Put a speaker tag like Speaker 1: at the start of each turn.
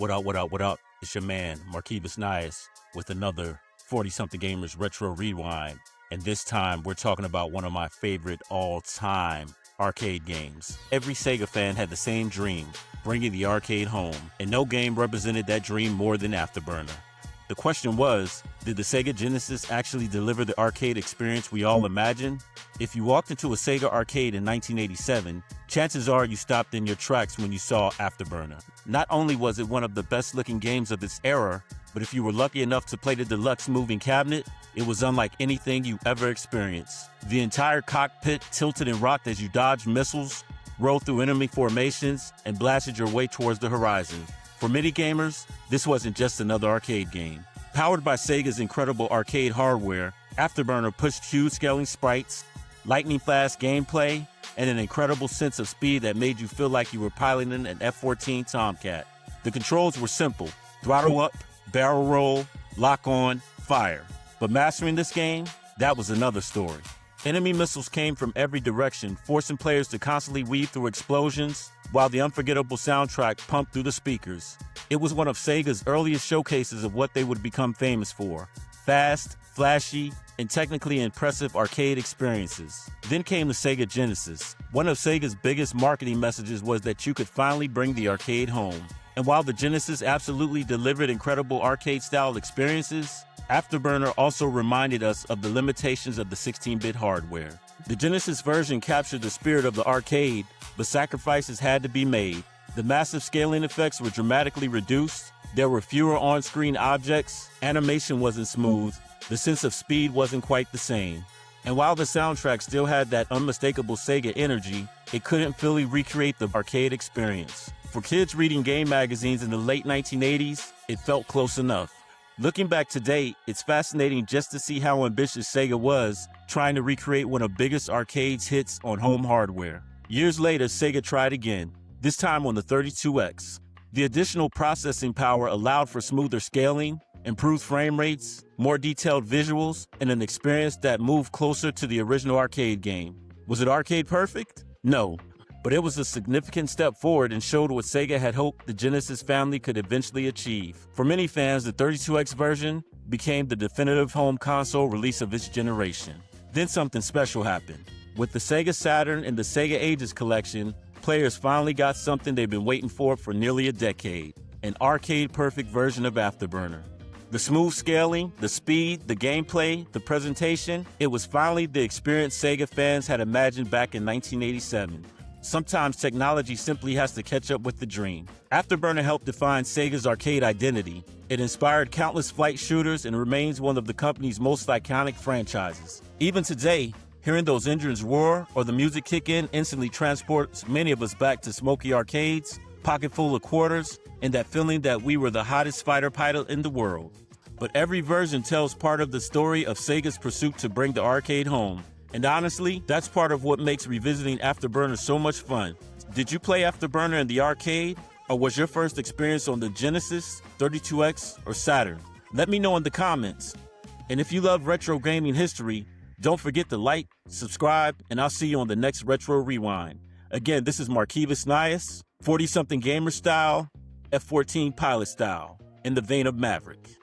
Speaker 1: What up, what up, what up? It's your man, Marquivas Nias, with another 40-something Gamers Retro Rewind. And this time, we're talking about one of my favorite all-time arcade games. Every Sega fan had the same dream, bringing the arcade home, and no game represented that dream more than Afterburner. The question was, did the Sega Genesis actually deliver the arcade experience we all imagined? If you walked into a Sega arcade in 1987, chances are you stopped in your tracks when you saw Afterburner. Not only was it one of the best-looking games of its era, but if you were lucky enough to play the deluxe moving cabinet, it was unlike anything you ever experienced. The entire cockpit tilted and rocked as you dodged missiles, rolled through enemy formations, and blasted your way towards the horizon. For many gamers, this wasn't just another arcade game. Powered by Sega's incredible arcade hardware, Afterburner pushed huge scaling sprites, lightning-fast gameplay, and an incredible sense of speed that made you feel like you were piloting an F-14 Tomcat. The controls were simple: throttle up, barrel roll, lock on, fire. But mastering this game, that was another story. Enemy missiles came from every direction, forcing players to constantly weave through explosions, while the unforgettable soundtrack pumped through the speakers. It was one of Sega's earliest showcases of what they would become famous for: fast, flashy, and technically impressive arcade experiences. Then came the Sega Genesis. One of Sega's biggest marketing messages was that you could finally bring the arcade home. And while the Genesis absolutely delivered incredible arcade-style experiences, Afterburner also reminded us of the limitations of the 16-bit hardware. The Genesis version captured the spirit of the arcade, but sacrifices had to be made. The massive scaling effects were dramatically reduced, there were fewer on-screen objects, animation wasn't smooth, the sense of speed wasn't quite the same. And while the soundtrack still had that unmistakable Sega energy, it couldn't fully recreate the arcade experience. For kids reading game magazines in the late 1980s, it felt close enough. Looking back today, it's fascinating just to see how ambitious Sega was trying to recreate one of the biggest arcade's hits on home hardware. Years later, Sega tried again, this time on the 32X. The additional processing power allowed for smoother scaling, improved frame rates, more detailed visuals, and an experience that moved closer to the original arcade game. Was it arcade perfect? No. But it was a significant step forward and showed what Sega had hoped the Genesis family could eventually achieve. For many fans, the 32X version became the definitive home console release of its generation. Then something special happened. With the Sega Saturn and the Sega Ages collection, players finally got something they've been waiting for nearly a decade: an arcade-perfect version of Afterburner. The smooth scaling, the speed, the gameplay, the presentation, it was finally the experience Sega fans had imagined back in 1987. Sometimes technology simply has to catch up with the dream. Afterburner helped define Sega's arcade identity. It inspired countless flight shooters and remains one of the company's most iconic franchises. Even today, hearing those engines roar or the music kick in instantly transports many of us back to smoky arcades, pocket full of quarters, and that feeling that we were the hottest fighter pilot in the world. But every version tells part of the story of Sega's pursuit to bring the arcade home. And honestly, that's part of what makes revisiting Afterburner so much fun. Did you play Afterburner in the arcade? Or was your first experience on the Genesis, 32X, or Saturn? Let me know in the comments. And if you love retro gaming history, don't forget to like, subscribe, and I'll see you on the next Retro Rewind. Again, this is Marquivas Nias, 40-something gamer style, F-14 pilot style, in the vein of Maverick.